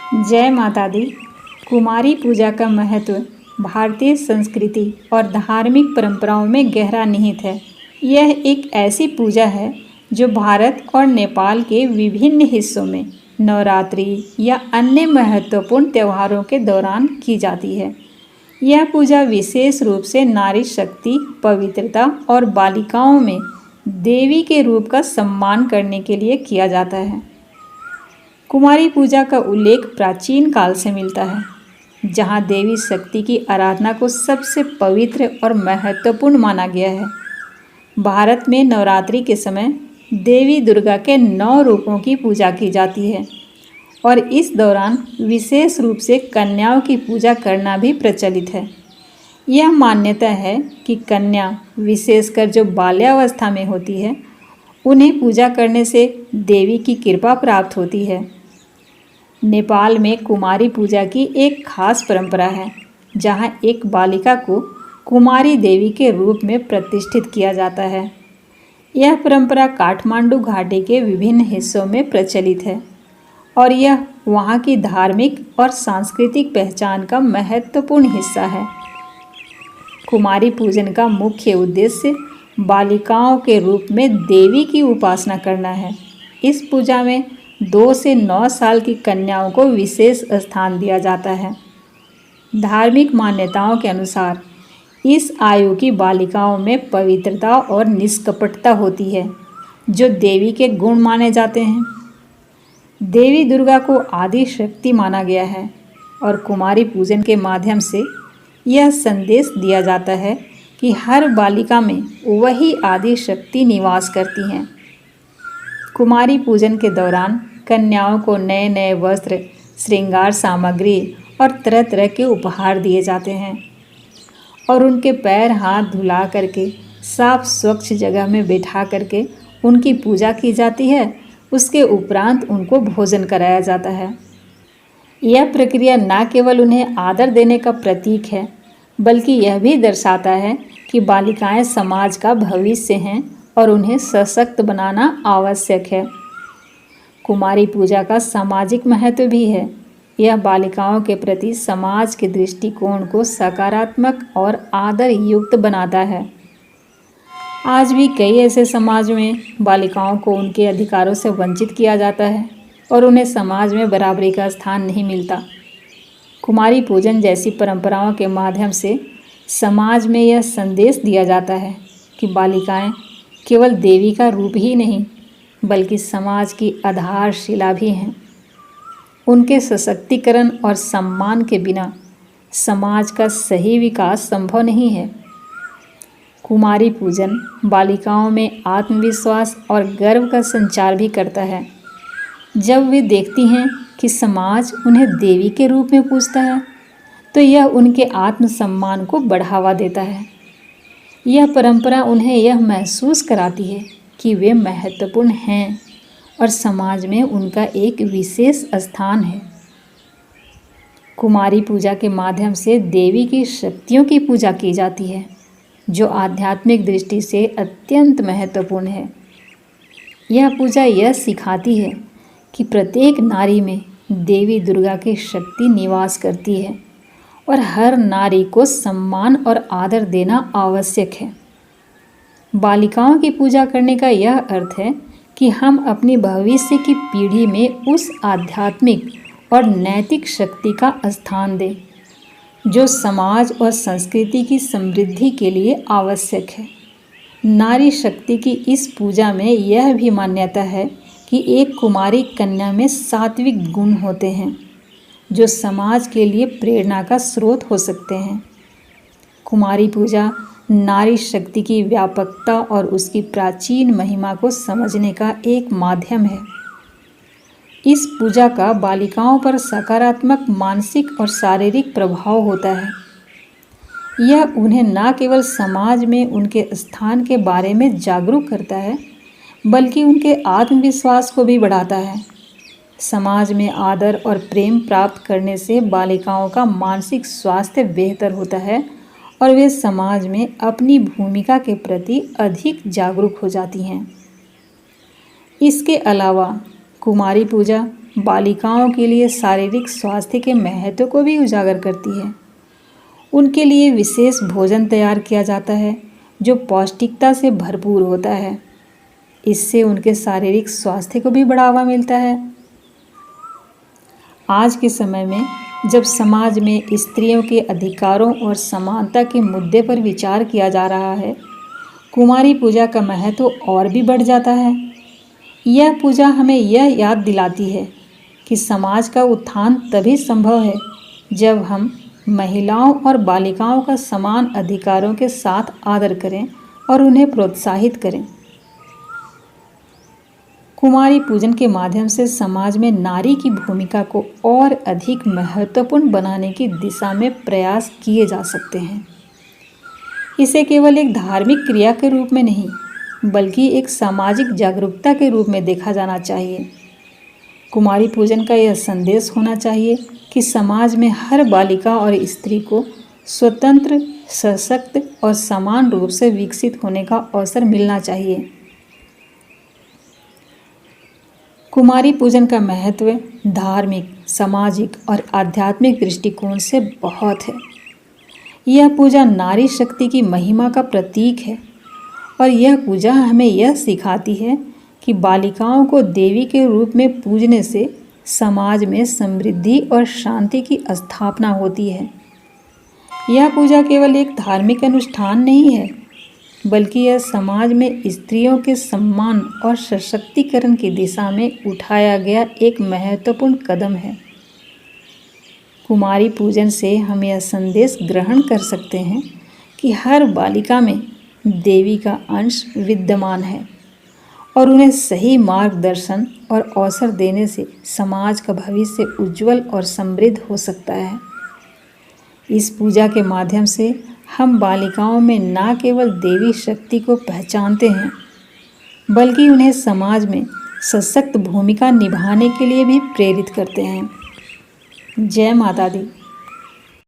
जय माता दी। कुमारी पूजा का महत्व भारतीय संस्कृति और धार्मिक परंपराओं में गहरा निहित है। यह एक ऐसी पूजा है जो भारत और नेपाल के विभिन्न हिस्सों में नवरात्रि या अन्य महत्वपूर्ण त्योहारों के दौरान की जाती है। यह पूजा विशेष रूप से नारी शक्ति, पवित्रता और बालिकाओं में देवी के रूप का सम्मान करने के लिए किया जाता है। कुमारी पूजा का उल्लेख प्राचीन काल से मिलता है, जहाँ देवी शक्ति की आराधना को सबसे पवित्र और महत्वपूर्ण माना गया है। भारत में नवरात्रि के समय देवी दुर्गा के 9 रूपों की पूजा की जाती है और इस दौरान विशेष रूप से कन्याओं की पूजा करना भी प्रचलित है। यह मान्यता है कि कन्या, विशेषकर जो बाल्यावस्था में होती है, उन्हें पूजा करने से देवी की कृपा प्राप्त होती है। नेपाल में कुमारी पूजा की एक खास परंपरा है, जहां एक बालिका को कुमारी देवी के रूप में प्रतिष्ठित किया जाता है। यह परंपरा काठमांडू घाटी के विभिन्न हिस्सों में प्रचलित है और यह वहां की धार्मिक और सांस्कृतिक पहचान का महत्वपूर्ण हिस्सा है। कुमारी पूजन का मुख्य उद्देश्य बालिकाओं के रूप में देवी की उपासना करना है। इस पूजा में 2 से 9 साल की कन्याओं को विशेष स्थान दिया जाता है। धार्मिक मान्यताओं के अनुसार इस आयु की बालिकाओं में पवित्रता और निष्कपटता होती है, जो देवी के गुण माने जाते हैं। देवी दुर्गा को आदि शक्ति माना गया है और कुमारी पूजन के माध्यम से यह संदेश दिया जाता है कि हर बालिका में वही आदि शक्ति निवास करती हैं। कुमारी पूजन के दौरान कन्याओं को नए नए वस्त्र, श्रृंगार सामग्री और तरह तरह के उपहार दिए जाते हैं और उनके पैर हाथ धुला करके साफ स्वच्छ जगह में बैठा करके उनकी पूजा की जाती है। उसके उपरांत उनको भोजन कराया जाता है। यह प्रक्रिया न केवल उन्हें आदर देने का प्रतीक है, बल्कि यह भी दर्शाता है कि बालिकाएं समाज का भविष्य हैं और उन्हें सशक्त बनाना आवश्यक है। कुमारी पूजा का सामाजिक महत्व भी है। यह बालिकाओं के प्रति समाज के दृष्टिकोण को सकारात्मक और आदर युक्त बनाता है। आज भी कई ऐसे समाज में बालिकाओं को उनके अधिकारों से वंचित किया जाता है और उन्हें समाज में बराबरी का स्थान नहीं मिलता। कुमारी पूजन जैसी परंपराओं के माध्यम से समाज में यह संदेश दिया जाता है कि बालिकाएं केवल देवी का रूप ही नहीं, बल्कि समाज की आधारशिला भी हैं। उनके सशक्तिकरण और सम्मान के बिना समाज का सही विकास संभव नहीं है। कुमारी पूजन बालिकाओं में आत्मविश्वास और गर्व का संचार भी करता है। जब वे देखती हैं कि समाज उन्हें देवी के रूप में पूजता है, तो यह उनके आत्मसम्मान को बढ़ावा देता है। यह परंपरा उन्हें यह महसूस कराती है कि वे महत्वपूर्ण हैं और समाज में उनका एक विशेष स्थान है। कुमारी पूजा के माध्यम से देवी की शक्तियों की पूजा की जाती है, जो आध्यात्मिक दृष्टि से अत्यंत महत्वपूर्ण है। यह पूजा यह सिखाती है कि प्रत्येक नारी में देवी दुर्गा की शक्ति निवास करती है और हर नारी को सम्मान और आदर देना आवश्यक है। बालिकाओं की पूजा करने का यह अर्थ है कि हम अपनी भविष्य की पीढ़ी में उस आध्यात्मिक और नैतिक शक्ति का स्थान दें, जो समाज और संस्कृति की समृद्धि के लिए आवश्यक है। नारी शक्ति की इस पूजा में यह भी मान्यता है कि एक कुमारी कन्या में सात्विक गुण होते हैं, जो समाज के लिए प्रेरणा का स्रोत हो सकते हैं। कुमारी पूजा नारी शक्ति की व्यापकता और उसकी प्राचीन महिमा को समझने का एक माध्यम है। इस पूजा का बालिकाओं पर सकारात्मक मानसिक और शारीरिक प्रभाव होता है। यह उन्हें न केवल समाज में उनके स्थान के बारे में जागरूक करता है, बल्कि उनके आत्मविश्वास को भी बढ़ाता है। समाज में आदर और प्रेम प्राप्त करने से बालिकाओं का मानसिक स्वास्थ्य बेहतर होता है और वे समाज में अपनी भूमिका के प्रति अधिक जागरूक हो जाती हैं। इसके अलावा कुमारी पूजा बालिकाओं के लिए शारीरिक स्वास्थ्य के महत्व को भी उजागर करती है। उनके लिए विशेष भोजन तैयार किया जाता है जो पौष्टिकता से भरपूर होता है। इससे उनके शारीरिक स्वास्थ्य को भी बढ़ावा मिलता है। आज के समय में जब समाज में स्त्रियों के अधिकारों और समानता के मुद्दे पर विचार किया जा रहा है, कुमारी पूजा का महत्व और भी बढ़ जाता है। यह पूजा हमें यह याद दिलाती है कि समाज का उत्थान तभी संभव है जब हम महिलाओं और बालिकाओं का समान अधिकारों के साथ आदर करें और उन्हें प्रोत्साहित करें। कुमारी पूजन के माध्यम से समाज में नारी की भूमिका को और अधिक महत्वपूर्ण बनाने की दिशा में प्रयास किए जा सकते हैं। इसे केवल एक धार्मिक क्रिया के रूप में नहीं, बल्कि एक सामाजिक जागरूकता के रूप में देखा जाना चाहिए। कुमारी पूजन का यह संदेश होना चाहिए कि समाज में हर बालिका और स्त्री को स्वतंत्र, सशक्त और समान रूप से विकसित होने का अवसर मिलना चाहिए। कुमारी पूजन का महत्व धार्मिक, सामाजिक और आध्यात्मिक दृष्टिकोण से बहुत है। यह पूजा नारी शक्ति की महिमा का प्रतीक है और यह पूजा हमें यह सिखाती है कि बालिकाओं को देवी के रूप में पूजने से समाज में समृद्धि और शांति की स्थापना होती है। यह पूजा केवल एक धार्मिक अनुष्ठान नहीं है, बल्कि यह समाज में स्त्रियों के सम्मान और सशक्तिकरण की दिशा में उठाया गया एक महत्वपूर्ण कदम है। कुमारी पूजन से हम यह संदेश ग्रहण कर सकते हैं कि हर बालिका में देवी का अंश विद्यमान है और उन्हें सही मार्गदर्शन और अवसर देने से समाज का भविष्य उज्जवल और समृद्ध हो सकता है। इस पूजा के माध्यम से हम बालिकाओं में न केवल देवी शक्ति को पहचानते हैं, बल्कि उन्हें समाज में सशक्त भूमिका निभाने के लिए भी प्रेरित करते हैं। जय माता दी।